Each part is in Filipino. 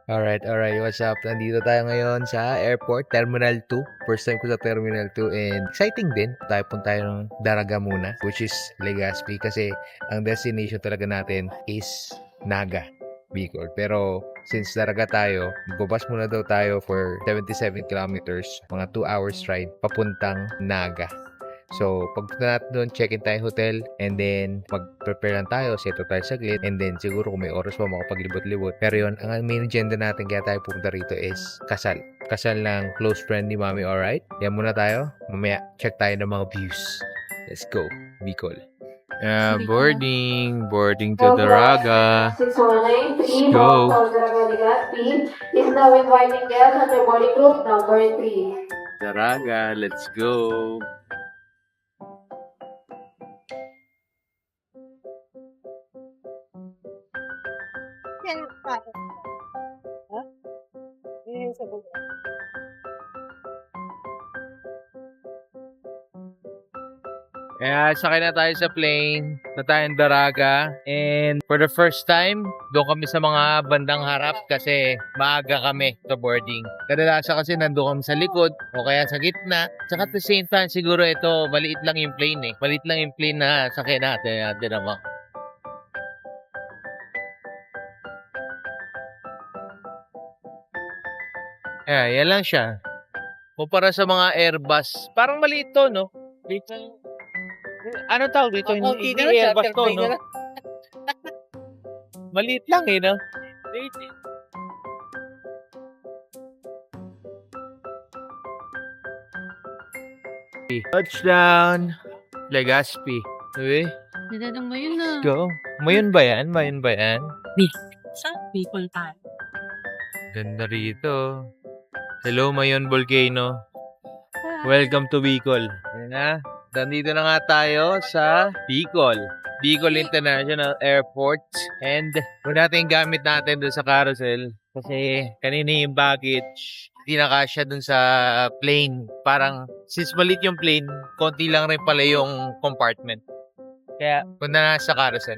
Alright, what's up? Nandito tayo ngayon sa airport, Terminal 2. First time ko sa Terminal 2 and exciting din. Punta tayo ng Daraga muna, which is Legazpi kasi ang destination talaga natin is Naga, Bicol. Pero since Daraga tayo, magbabas muna daw tayo for 77 kilometers, mga 2 hours ride, papuntang Naga. So, pagpunta natin doon, check-in tayo hotel, and then mag-prepare lang tayo, set up tayo saglit, and then siguro kung may oras pa makapaglibot-libot. Pero yun, ang main agenda natin kaya tayo pupunta rito is kasal. Kasal ng close friend ni Mami, alright? Yan muna tayo. Mamaya, check tayo ng mga views. Let's go, Bicol. Boarding to Daraga. 619 Go. Daraga Legazpi is now inviting guests at the boarding group number 3. Daraga, let's go. Kaya sakay na tayo sa plane, na tayong Daraga, and for the first time, doon kami sa mga bandang harap kasi maaga kami sa boarding. Kadalasan kasi nandoon kami sa likod o kaya sa gitna. Tsaka at the same time, siguro ito, maliit lang yung plane eh. Maliit lang yung plane na sakay natin. Natin naman. Yan lang siya. Kumpara sa mga Airbus, parang maliit to, no? Dito. Ano tawag dito? Hindi Airbus to, no? Maliit lang eh, no? Touchdown! Legazpi. Uy, Dadadang mo yun na. go. Mayon ba yan? Mayon ba yan? Sa Bicol tayo. Ganda rito. Hello, Mayon Volcano. Welcome to Bicol. Ayan na. Nandito na nga tayo sa Bicol. Bicol International Airport. And kung natin gamit natin doon sa carousel, kasi kanina yung baggage, hindi na kasya doon sa plane. Parang, since malit yung plane, konti lang rin pala yung compartment. Kaya, punta na sa carousel.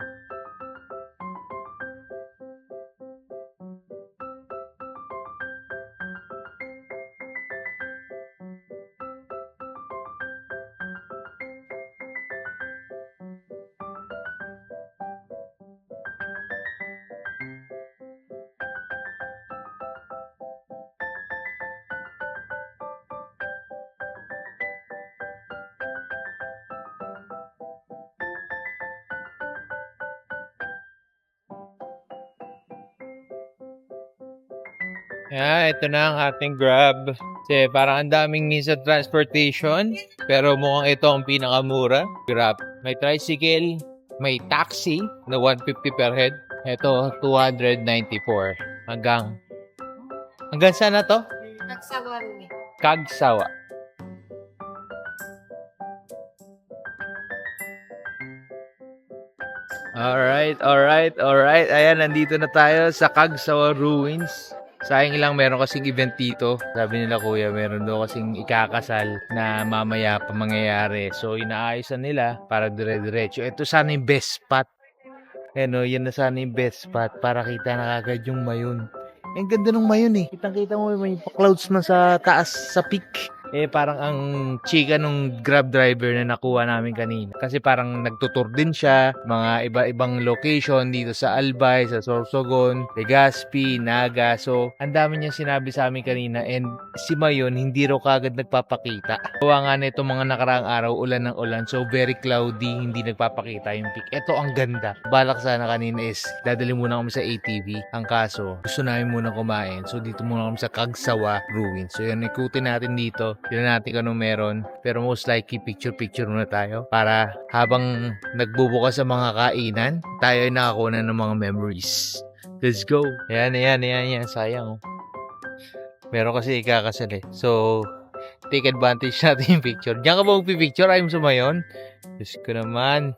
Ito na ang ating Grab. Kasi parang ang daming means of transportation. Pero mukhang ito ang pinakamura. Grab. May tricycle, may taxi na 150 per head. Ito, 294. Hanggang saan na to? Nagsawa rin eh. Kagsawa. Alright. Ayan, nandito na tayo sa Kagsawa Ruins. Sayang lang, meron kasing event dito. Sabi nila kuya, meron daw kasing ikakasal na mamaya pa mangyayari. So, inaayos na nila para dire-diretso. Ito sana yung best spot. Ano, yan na sana yung best spot para kita na kagad yung Mayon. Ang ganda ng Mayon eh. Kitang-kita mo may clouds na sa taas, sa peak. Parang ang chika nung Grab driver na nakuha namin kanina. Kasi parang nagtutur din siya, mga iba-ibang location dito sa Albay, sa Sorsogon, Legazpi, Naga. So, ang dami niyang sinabi sa amin kanina and si Mayon hindi raw kagad nagpapakita. Gawa nga nito mga nakaraang araw, ulan ng ulan. So, very cloudy, hindi nagpapakita yung peak. Ito ang ganda. Balak sana kanina is dadali muna kami sa ATV. Ang kaso, gusto namin muna kumain. So, dito muna kami sa Kagsawa Ruins. So, yun, ikutin natin dito. Tignan natin kung anong meron. Pero most likely, picture-picture muna tayo. Para habang nagbubukas sa mga kainan, tayo ay nakakuha ng mga memories. Let's go. Ayan. Sayang. Meron kasi ikakasal eh. So, take advantage natin yung picture. Diyan ka ba magpipicture? Ayaw mo sumayon? Diyos ko naman.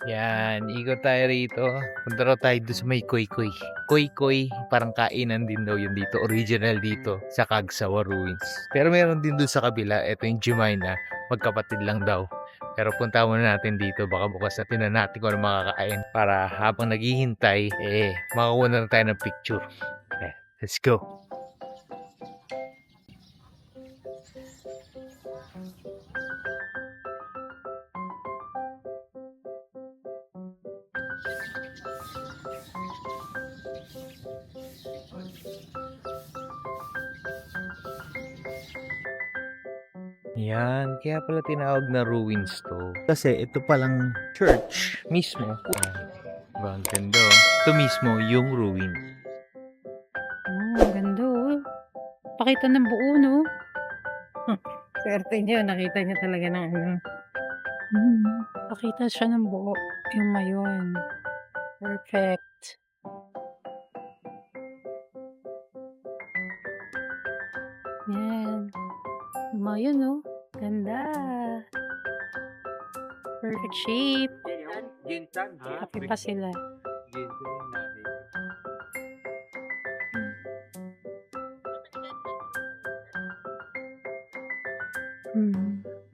Yan, ikot tayo rito. Punta raw tayo doon sa may Koy-Koy. Koy-Koy, parang kainan din daw yun dito. Original dito sa Kagsawa Ruins. Pero meron din doon sa kabila. Ito yung Jemina. Magkapatid lang daw. Pero punta muna natin dito. Baka bukas natin na natin kung ano makakain. Para habang naghihintay, makakuha na tayo ng picture. Let's go. Yan, kaya pala tinawag na ruins to. Kasi ito palang church mismo. Diba, ang ganda oh. Ito mismo yung ruin. Ang ganda oh. Pakita ng buo, no? Swerte niya, nakita niya talaga ng ano. Pakita siya ng buo. Yung mayon. Perfect. Yan. Yung mayon, no? Ganda. Perfect shape. Happy pa sila.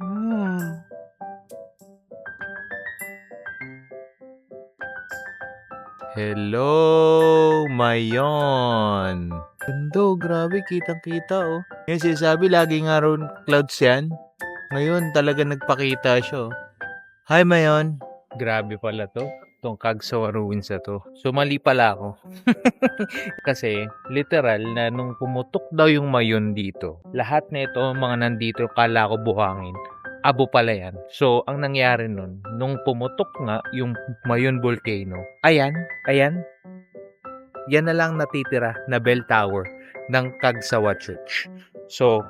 Wow. Hello, Mayon. Ganda, grabe, kitang-kita oh. Yung sinasabi, lagi nga ron clouds yan. Ngayon, talaga nagpakita siya oh. Hi, Mayon. Grabe pala to. Itong Kagsawa Ruins na to. So, mali pala ako. Kasi, literal na nung pumutok daw yung Mayon dito, lahat na ito, mga nandito, kala ko buhangin. Abo pala yan. So, ang nangyari nun, nung pumutok nga yung Mayon Volcano, ayan, yan na lang natitira na bell tower ng Kagsawa Church. So,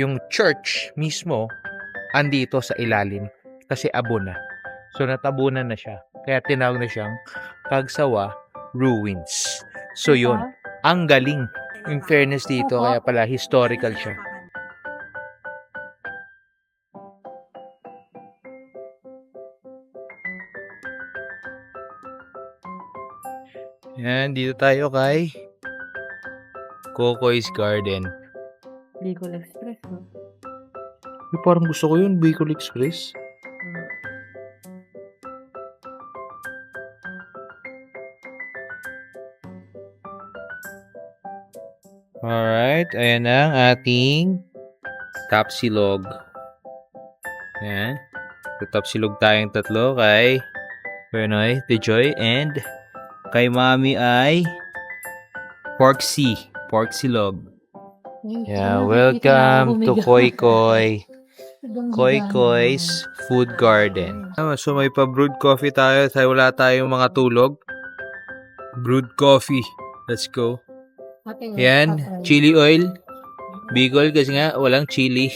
yung church mismo, andito sa ilalim kasi abo na. So, natabunan na siya. Kaya tinawag na siyang Kagsawa Ruins. So, yun. Ang galing. In fairness dito, kaya pala historical siya. Yan, dito tayo kay Kokoy's Garden. Bicol Express, no? Parang gusto ko yun, Bicol Express. Alright, ayan na ang ating tapsilog. Ayan. Tapsilog tayong tatlo kay Benoy, Tejoy, and kay Mami ay Porksy. Porksilog. Yeah, welcome to Koy Koy. Koy Koy's Food Garden. So may pa-brewed coffee tayo. Wala tayong mga tulog. Brewed coffee. Let's go. Yan, chili oil. Bicol kasi nga walang chili.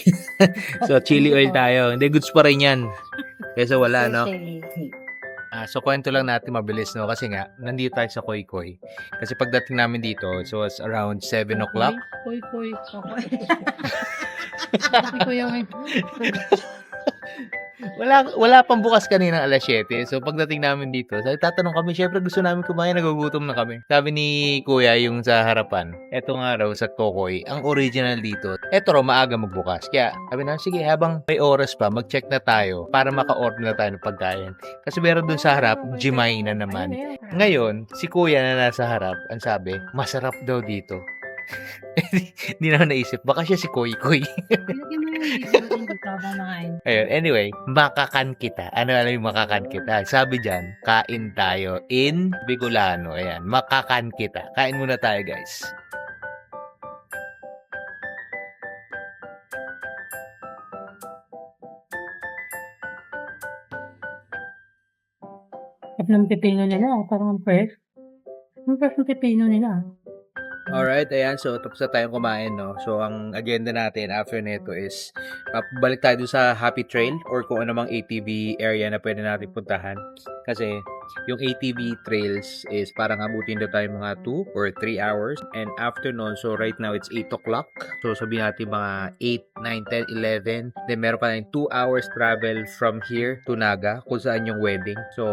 So chili oil tayo. Hindi, goods pa rin yan. Kesa wala, no? So kwento lang natin mabilis, no? Kasi nga, nandito tayo sa Koy Koy. Kasi pagdating namin dito, so it's around 7 o'clock. Koy. Ko yung Wala pang bukas kanina alas 7. So pagdating namin dito, tatanong kami, syempre gusto namin kumain, nagugutom na kami. Sabi ni Kuya yung sa harapan, eto nga raw sa Kokoy, ang original dito, eto raw maaga magbukas. Kaya sabi na, sige, habang may oras pa, mag-check na tayo para maka-order na tayo ng pagkain. Kasi meron dun sa harap, Jimay na naman. Ngayon, si Kuya na nasa harap, ang sabi, masarap daw dito. Hindi na ako naisip, baka siya si Koy Koy. Pinagyan mo yung video hindi ka ba nakain? Ayun, anyway, makakan kita. Ano yung makakan kita? Sabi dyan, kain tayo in Bicolano. Ayan, makakan kita. Kain muna tayo, guys. At ng pipino nila, parang fresh. Ang fresh ng pipino nila. Alright, ayan. So, tapos na tayong kumain, no? So, ang agenda natin after nito is balik tayo dun sa Happy Trail or kung ano mang ATV area na pwede natin puntahan. Kasi, yung ATV trails is parang abutin daw tayo mga 2 or 3 hours. And after nun, so right now it's 8 o'clock. So, sabihin natin mga 8, 9, 10, 11. Then, meron pa tayong 2 hours travel from here to Naga kung saan yung wedding. So,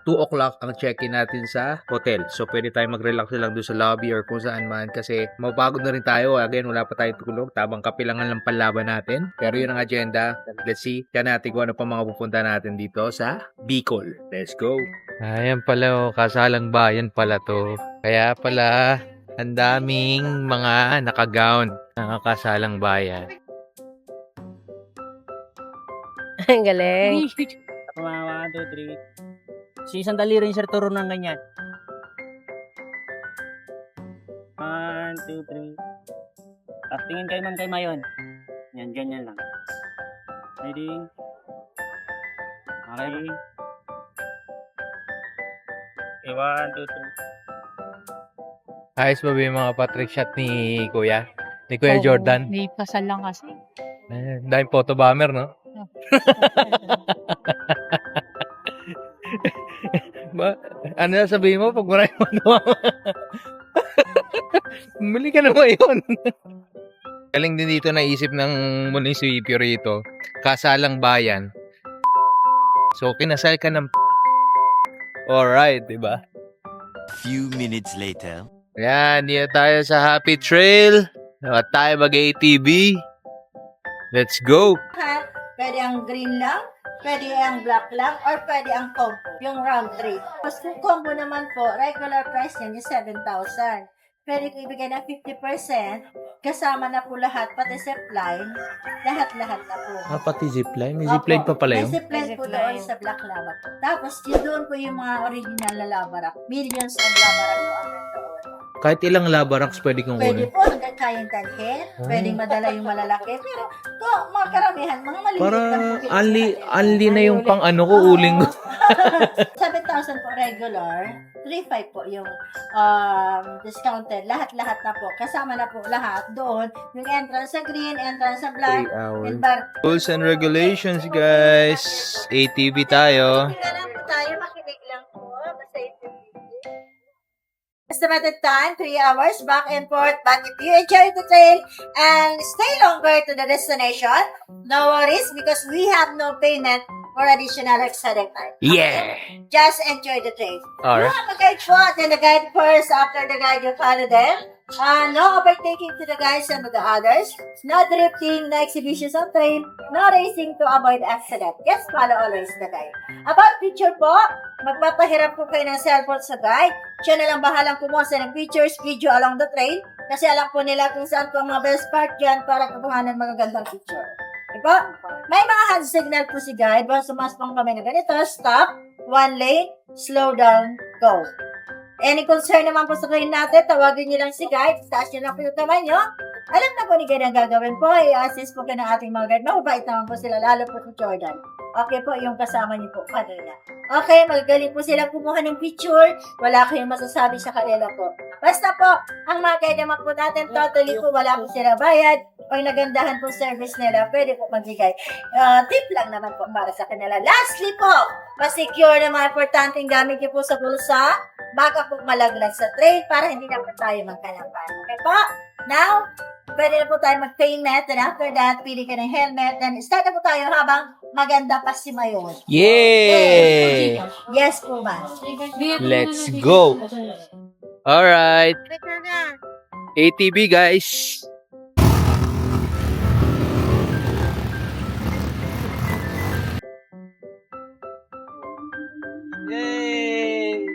2 o'clock ang check-in natin sa hotel. So, pwede tayo mag-relax lang doon sa lobby or kung saan man kasi mapagod na rin tayo. Again, wala pa tayong tulog. Tabang kapilangan lang panlaban natin. Pero yun ang agenda. Let's see. Kaya natin kung ano pa mga pupunta natin dito sa Bicol. Let's go. Ayan pala, kasalang bayan pala to. Kaya pala, Ang daming mga naka-gown, nakakasalang bayan. Ang galing. Mga 1, 2, 3. Si sandali rin sir, turo ng ganyan. 1, 2, 3. Tapos tingin kay ma'am kay Mayon. Yan, ganyan lang. Ready? Okay. Okay, 1, 2, 3. Ayos ba yung mga Patrick shot ni Kuya? Ni Kuya Oo, Jordan? May pasal lang kasi. Dahil photo bomber, no? Ano na sabihin mo pag maraming magawa mo? Muli ka naman yun. Galing din dito naisip ng munisipyo rito. Kasalang bayan. So, kinasal ka ng alright, diba? Few minutes later. Ayan, dito tayo sa Happy Trail. At tayo mag-ATV. Let's go! Pwede ang green lang, pwede ang black lang, or pwede ang combo, yung round trip. Tapos kung combo naman po, regular price niyan is 7,000. Pwede ko ibigay ng 50%, kasama na po lahat, pati zipline, lahat-lahat na po. Pati zipline? May zipline pa pala May yun? zipline po Zipline. doon sa Black Lava po. Tapos yun doon po yung mga original na lava rock. Millions of lava rock po ang nandoon. Kahit ilang lava rocks pwede kong Pwede kunin. po hanggang kayang talhin, pwedeng madala yung malalaki, pero kung mga karamihan, mga maliliit Para lang po. anli na yung pang ano ko, uling ko. 7,000 po regular, 3,500 po yung discounted. Lahat-lahat na po. Kasama na po lahat doon. Yung entrance sa green, entrance sa black, 3 hours. and bar. Rules and regulations, guys. ATV tayo. Kaya lang po tayo, makinig lang po. Basta ito. Estimated time, 3 hours, back and forth. But if you enjoy the trail and stay longer to the destination, no worries because we have no payment for additional extra time. Yeah! Just enjoy the trail. Alright. You have a guide po, then the guide first. After the guide, you follow them. No overtaking to the guides and to the others. No drifting, no exhibitions on trail. No racing to avoid accident. Just follow always the guide. About picture po, magpapahiram po kayo ng cellphone sa guide. Siya na lang bahalang kumuha ng pictures, video along the trail. Kasi alam po nila kung saan po ang mga best part dyan para kukuha ng magagandang picture. Diba? May mga hand signal po si guide. Basta sumaspang kami na ganito. Stop, 1 lane, slow down, go. Any concern naman po sa train natin, tawagin niyo lang si guide. Taas niyo lang po yung kamay niyo. Alam na po ni guide ang gagawin po. I-assist po kayo ng ating mga guide. Mababait naman po sila, lalo po si Jordan. Okay po, yung kasama niyo po kanina. Okay, magaling po sila kumuha ng picture. Wala kayong masasabi sa kanila po. Basta po, ang mga guide naman po natin, totally po wala po sila bayad. Pag nagandahan po service nila, pwede po magbigay. Tip lang naman po para sa kanila. Lastly po, masecure na mga importanteng gamit niyo po sa bulsa. Baka po malaglag sa trail para hindi na po tayo magkalapan. Okay po? Now, pwede na po tayo mag-payment. And after that, pili ka ng helmet. Then start na po tayo habang maganda pa si Mayon. Yeah! Yes po ba? Let's go! Alright. ATV, guys. Yay!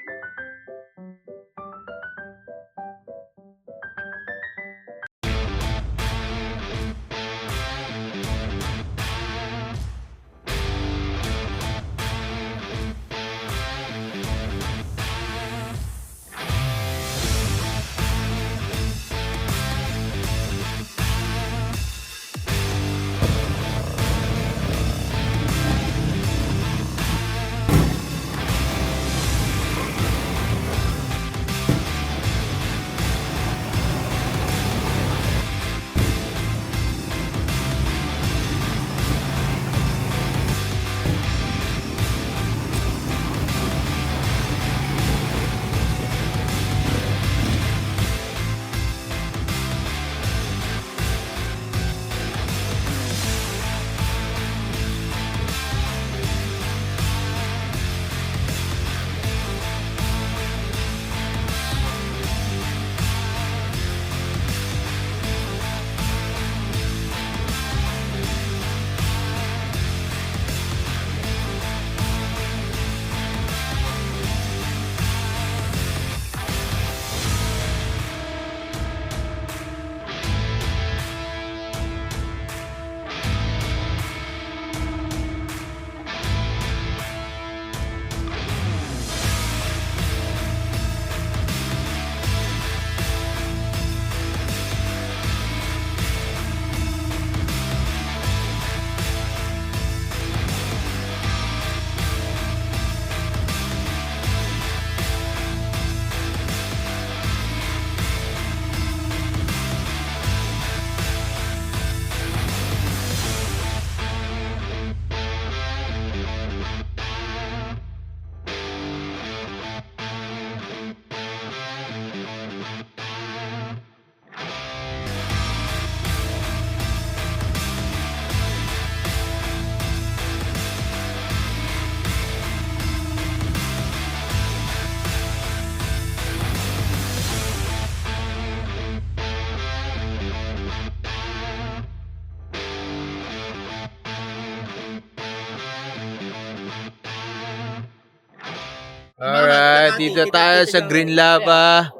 Alright, dito tayo sa Green Lava.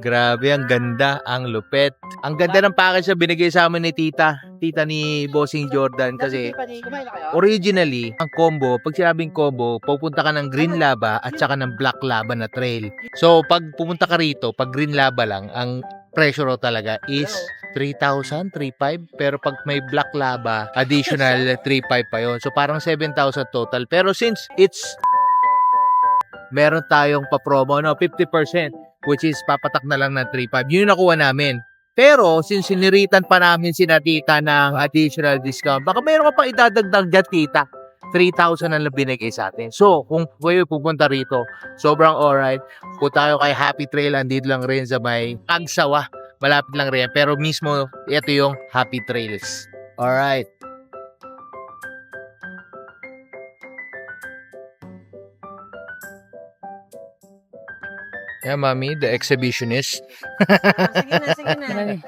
Grabe, ang ganda, ang lupet. Ang ganda ng package na binigay sa amin ni tita ni Bossing Jordan kasi originally, ang combo, pag sinabing combo, pupunta ka ng Green Lava at saka ng Black Lava na trail. So, pag pumunta ka rito, pag Green Lava lang, ang presyo raw talaga is 3,000, 3,500. Pero pag may Black Lava, additional 3,500 pa yun. So, parang 7,000 total. Pero since it's meron tayong pa-promo, no, 50%, which is papatak na lang ng 3,500. Yun yung nakuha namin. Pero, since siniritan pa namin si tita ng additional discount, baka mayroon ka pang idadagdag dyan, tita. 3,000 ang binigay sa atin. So, kung kayo pupunta rito, sobrang alright. Punta tayo kay Happy Trail, andito lang rin sa may Agsawa. Malapit lang rin. Pero mismo, ito yung Happy Trails. Alright. Yeah, Mami, the exhibitionist. Sige na.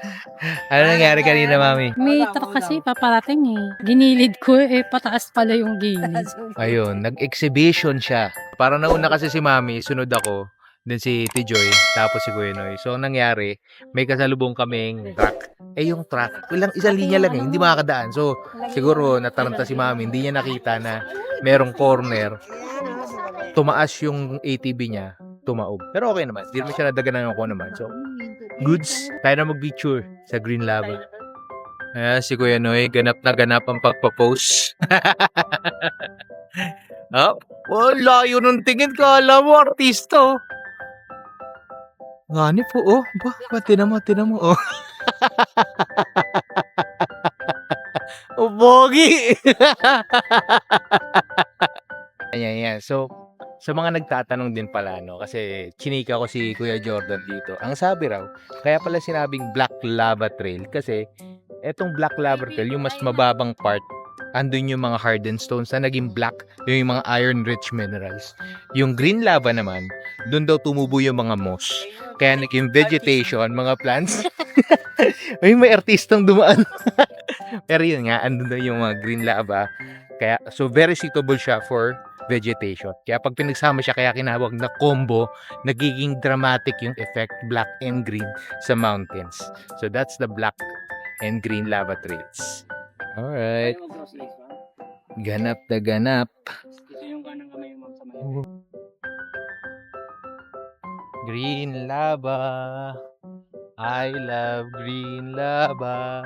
Ano nangyari kanina, Mami? May truck kasi paparating eh. Ginilid ko pataas pala yung gilid. Ayun, nag-exhibition siya. Para nauna kasi si Mami, sunod ako. Then si Tijoy, tapos si Kuya Noy. So, ang nangyari, may kasalubong kaming truck. Yung truck, isang linya lang hindi makakadaan. So, siguro nataranta si Mami, hindi niya nakita na merong corner. Tumaas yung ATV niya, tumaob. Pero okay naman, hindi naman siya nadaganan ako naman. So, goods. Tayo na mag-picture sa Green Lava. Ayan, si Kuya Noy, ganap na ganap ang pagpapost. Layo ng tingin ka, alam mo, artista, oh. Ngani po, oh. Tinan mo, oh. Oh, bogi! Ayan. So, sa mga nagtatanong din pala, no, kasi chinika ko si Kuya Jordan dito. Ang sabi raw, kaya pala sinabing Black Lava Trail kasi etong Black Lava Trail, yung mas mababang part, andun yung mga hardened stones na naging black, yung mga iron-rich minerals. Yung Green Lava naman, dun daw tumubo yung mga moss. Kaya naging vegetation, mga plants. Ay, may artistang dumaan. Pero yun nga, andun daw yung mga Green Lava. Kaya, so very suitable siya for vegetation. Kaya pag pinagsama siya, kaya kinawag na combo, nagiging dramatic yung effect black and green sa mountains. So that's the Black and Green Lava Trails. Alright. Ganap na ganap. Ito yung kanang kamay mo sa may. Green Lava. I love Green Lava.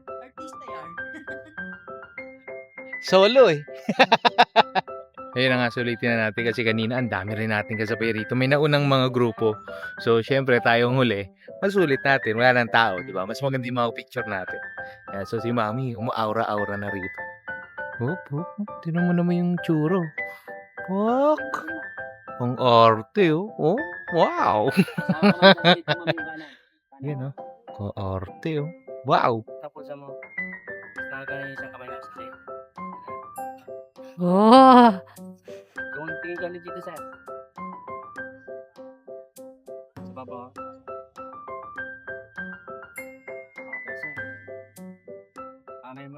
Artista yan. Solo eh. Ayun na nga, sulitin na natin kasi kanina ang dami rin natin kasabay rito. May naunang mga grupo. So, syempre tayong huli, masulit natin. Wala nang tao, di ba? Mas maganda yung mga picture natin. Ayan, so, si Mami, umu-aura-aura na rito. Tinan mo naman yung tsuro. Fuck! Ang arte, oh. Oh, wow! Yan, oh. Ang arte, oh. Wow! Tapos mo. Nakagaling isang kamay na sa sa'yo. Oh! Kung tingin ka ulit dito, sir. Sa baba. Okay, sir. Kamay mo.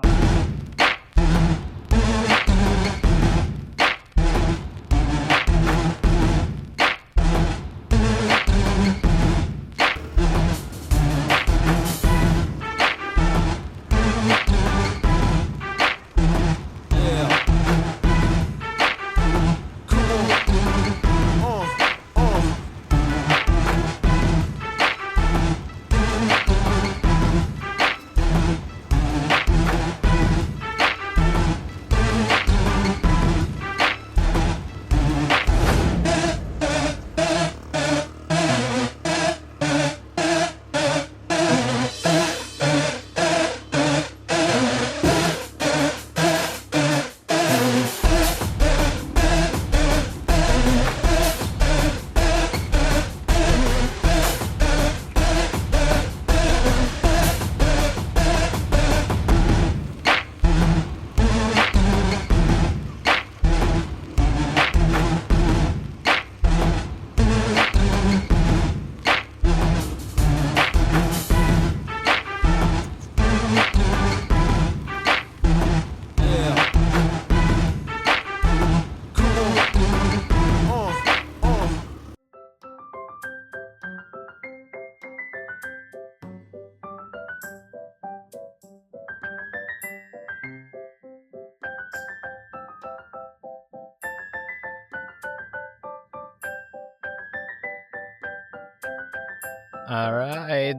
Alright.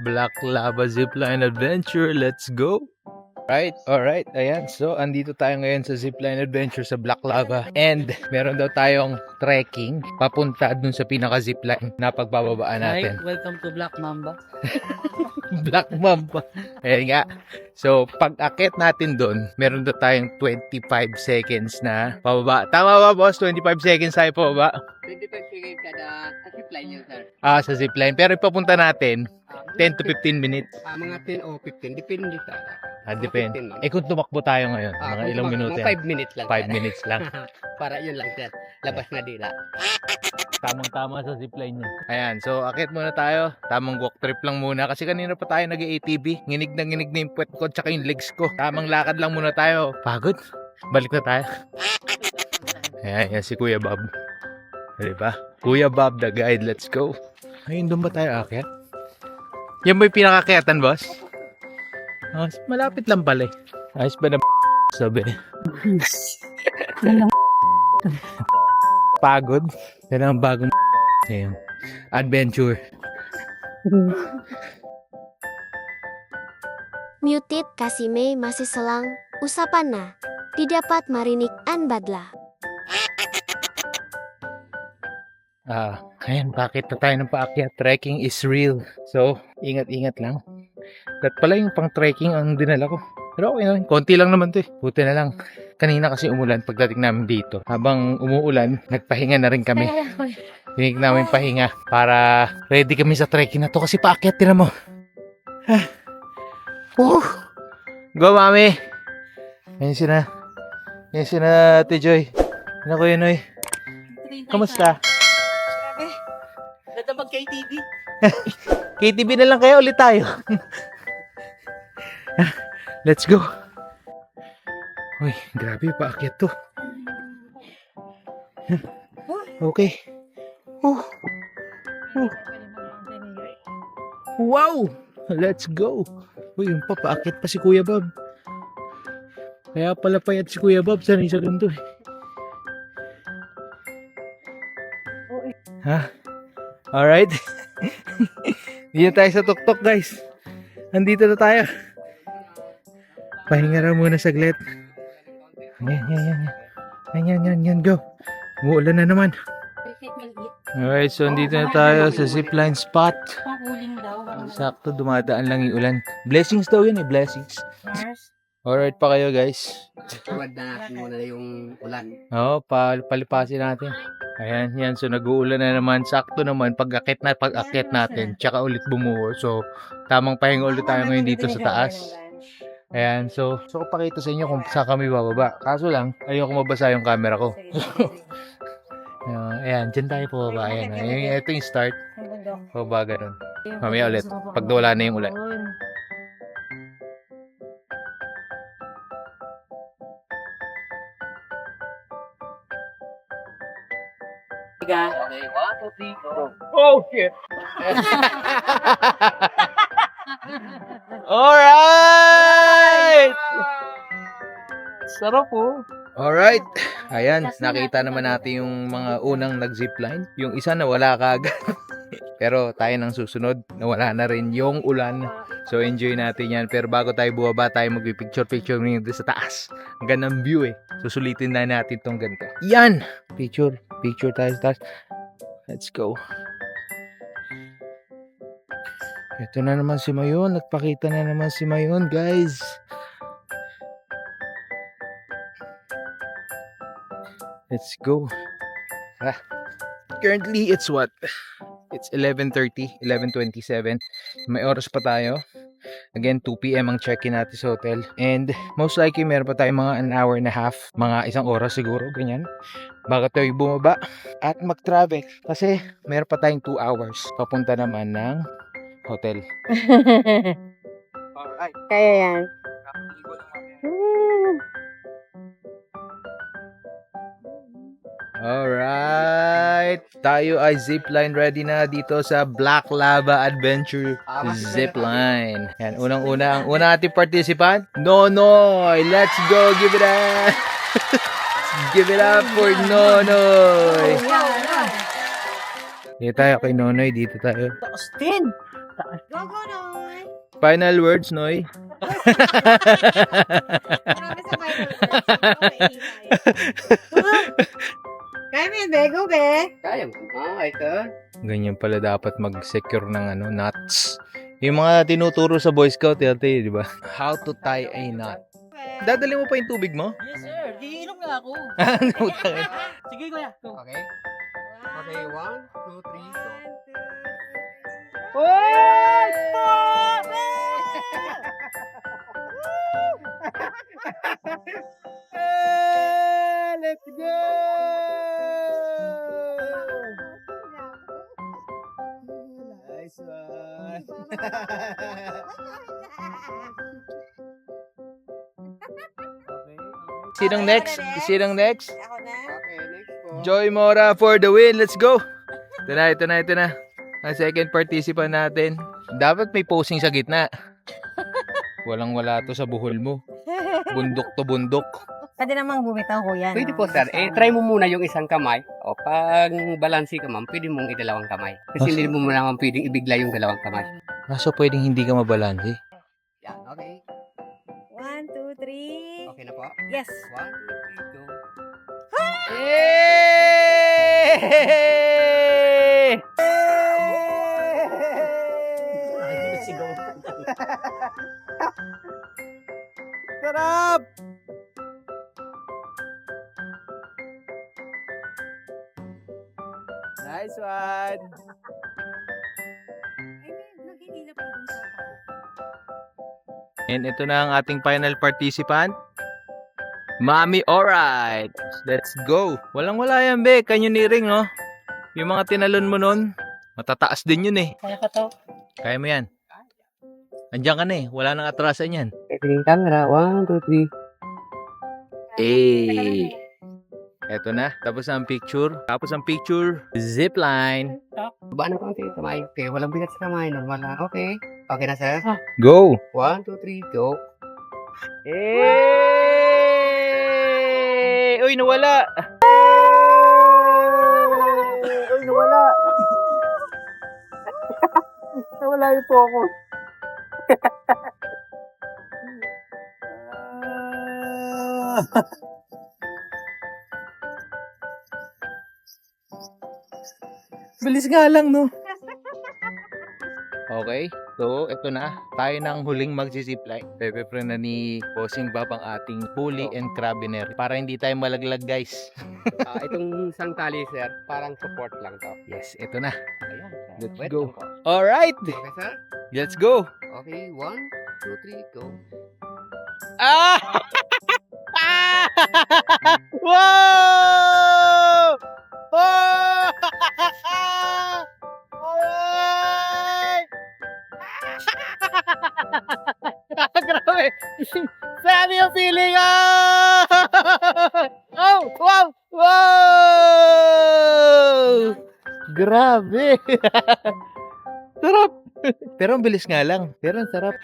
Black Lava Zipline Adventure. Let's go. Alright. Ayan. So, andito tayo ngayon sa Zipline Adventure sa Black Lava. And, meron daw tayong trekking papunta dun sa pinaka-zipline na pagbababaan natin. welcome to Black Mamba. Black Mamba. Ayan nga. So, pag akit natin doon, meron daw tayong 25 seconds na pababa. Tama ba, boss? 25 seconds tayo pababa? 25 seconds kada zipline yun, sir. Sa zipline. Pero ipapunta natin, 10 to 15 minutes. Mga 10 o 15, depende sa... Depende. Kung tumakbo tayo ngayon, mga ilang minuto yan? 5 minutes lang. 5 minutes lang. Para yun lang, sir. Labas na dila. Tamang-tama sa zipline niya. Ayan, so akit muna tayo. Tamang walk trip lang muna. Kasi kanina pa tayo nag-ATV. Nginig na yung puwet ko tsaka yung legs ko. Tamang lakad lang muna tayo. Pagod. Balik na tayo. Ayan, yan si Kuya Bob. Diba? Kuya Bob the guide. Let's go. Ayun, doon ba tayo akit? Yan ba yung pinakakayatan, boss? Malapit lang pala eh. Ayos ba na sabi? Pagod. Yan ang bagong ngayon. Adventure. Muted kasi may masih selang usapan na didapat marinik an badla. Ayan, bakit na tayo ng paakyat? Trekking is real. So, ingat-ingat lang. At pala yung pang trekking ang dinala ko. Pero okay na, konti lang naman to eh. Buti na lang. Kanina kasi umulan pagdating namin dito. Habang umuulan, nagpahinga na rin kami. Hinig namin pahinga para ready kami sa trekking na to. Kasi paakyat, tinan mo. Go, mami! Yan sina Ate Joy. Ano ko yun, oy? Kamusta? Ganda mag-KTV. KTV na lang kaya ulit tayo. Let's go. Uy, grabe, paakyat to. Okay. Wow! Let's go. Uy, yung paakyat pa si Kuya Bob. Kaya pala payat si Kuya Bob. Sanay sa ganito eh. Alright. Dito tayo sa tuktok, guys. Nandito na tayo. Pahinga na muna saglit. Yan, go. Umuulan na naman. Alright, so nandito na tayo sa zipline spot. Sakto, dumadaan lang yung ulan. Blessings daw yun eh, blessings. Alright pa kayo, guys. Tuwad na natin muna yung ulan. Oo, palipasin natin. Ayan, yan. So, nag-uulan na naman. Sakto naman, pag-akit natin, tsaka ulit bumuo. So, tamang pahinga ulit tayo ngayon dito sa taas. Ayan, so pakita sa inyo kung saan kami bababa. Kaso lang, ayoko mabasa yung camera ko. Ayan, dyan tayo pababa. Ayan, ito yung start. Pababa ganun. Mamaya ulit, pag wala na yung ulan. Oh, shit! Alright! Sarap po. Alright. Ayan, nakita naman natin yung mga unang nag-zipline. Yung isa na wala kaagad. Pero tayo nang susunod, nawala na rin yung ulan. So enjoy natin yan. Pero bago tayo bumaba, tayo mag-picture dito sa taas. Ang gandang view eh. Susulitin na natin tong ganito. Yan! Picture tayo sa taas. Let's go. Ito na naman si Mayon. Nagpakita na naman si Mayon, guys. Let's go. Currently, it's what? It's 11:30, 11:27. May oras pa tayo. Again, 2 p.m. ang check-in natin sa hotel. And most likely, meron pa tayong mga an hour and a half. Mga isang oras siguro, ganyan. Bago tayo bumaba at mag-travel. Kasi meron pa tayong 2 hours. Papunta naman ng hotel. Alright. Kaya yan. Alright. Tayo ay zipline ready na dito sa Black Lava Adventure Zipline. Yan, unang-una, ang una nating participant, Nonoy. Let's go, give it up. Give it up for Nonoy. Dito tayo kay Nonoy. Dito tayo. Austin! Go, go, Noy! Final words, Noy. Marami sa final words. Kaya mo yun, be. Go, be. Kaya mo. Ito. Ganyan pala dapat mag-secure ng nuts. Yung mga tinuturo sa Boy Scout, di ba? How to tie a knot. Dadali mo pa yung tubig mo? Yes, sir. Giinom nga ako. Sige, kuya. Go. Okay. Okay, 1, 2, 3, go. Let's go! Nice one. Sinong next? Sinong next? Ako na. Okay, next po. Joy Mora for the win. Let's go! Ito na. Ang second participant natin. Dapat may posing sa gitna. Walang-wala to sa buhol mo. Bundok to bundok. Pwede namang bumitaw, kuya. Pwede po, sir. Try mo muna yung isang kamay. O, pag balansi ka, ma'am, pwede mong idalawang kamay. Kasi hindi mo naman pwedeng ibigla yung dalawang kamay. Kaso pwedeng hindi ka mabalanse. Yan, okay. 1, 2, 3. Okay na po. Yes. 1, 2, 3, go. Yay! Sarap! Nice one! And ito na ang ating final participant. Mami, alright. Let's go. Walang-wala yan, be. Canyoneering, no? Yung mga tinalon mo nun, matataas din yun, eh. Kaya ka to. Kaya mo yan. Andiyan ka na, eh. Wala nang atrasan yan. Tingin camera. 1, 2, 3. Eh. Eto na. Tapos ang picture. Zipline. Baba na konti yung kamay. Okay, walang bigat sa kamay. Normal lang. Okay. Okay na, sir? Go. 1, 2, 3, go. Eh! Uy, nawala. Uy, nawala. Nawala yung focus. Bilis nga lang, no? Okay, so ito na. Tayo ng huling magsisipline. Pepe na ni Bossing Bob ang ating pulley and carabiner para hindi tayo malaglag, guys. Itong isang tali, sir, parang support lang to. Yes, ito na. Ayan. Let's Wait go. lang po. Alright, Okay, sir? let's go. Okay, 1, 2, 3, go. Ah! Ah! Wow! Oh! Ay! Grabe! Sabi yung feeling! Ah! Oh! Wow! Wow! Grabe! Sarap! Pero ang bilis nga lang. Pero ang sarap.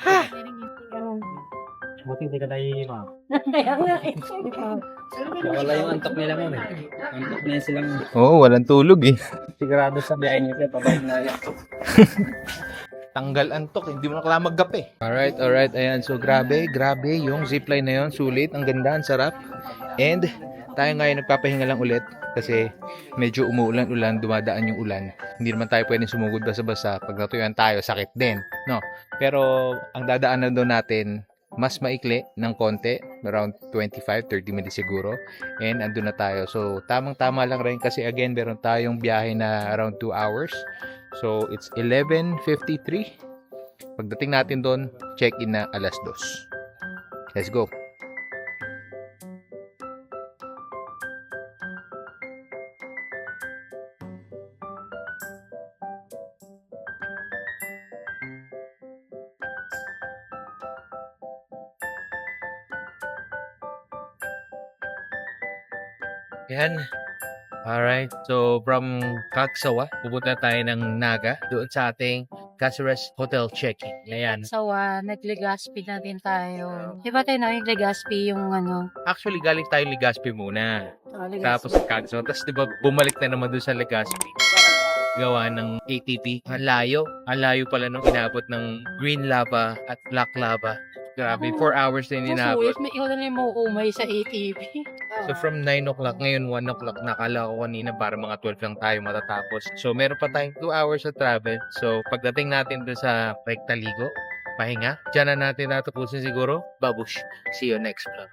Buti hindi ka tayo, ma'am. Kaya nga. Wala yung antok nila, ma'am. Antok na silang Oo, walang tulog eh. sigurado sa biyahe nila. Pabalik na yan. Tanggal antok, hindi mo na kailangan maggape. Alright. Ayan. So, grabe yung zipline na yun. Sulit, ang ganda, ang sarap. And, tayo ngayon nagpapahinga lang ulit kasi medyo umuulan-ulan, dumadaan yung ulan. Hindi naman tayo pwedeng sumugod basa-basa. Pag natuyuan tayo, sakit din. No? Pero, ang dadaanan daw natin, mas maikli ng konti, around 25-30 minutes siguro, and andun na tayo. So tamang-tama lang rin kasi again meron tayong biyahe na around 2 hours. So it's 11:53. Pagdating natin doon, check-in na 2:00. Let's go. Yan. Alright. So, from Cagsawa, pupunta tayo ng Naga doon sa ating Caceres Hotel check-in. Ayan. Sawa, nag-Legazpi na din tayo. Di ba tayo na yung Legazpi yung ano? Actually, galing tayo Legazpi muna. Legazpi. Tapos Cagsawa. Tapos, di ba, bumalik na naman doon sa Legazpi. gawa ng ATP. Ang layo. Ang layo pala nung inabot ng green lava at black lava. Grabe, 4 hours din inabot. May ikaw na lang mauumay sa ATV. So from 9 o'clock, ngayon 1 o'clock, nakala ko kanina para mga 12 lang tayo matatapos. So meron pa tayong 2 hours sa travel. So pagdating natin doon sa Rectaligo, pahinga, dyan na natin natapusin siguro. Babush! See you next vlog.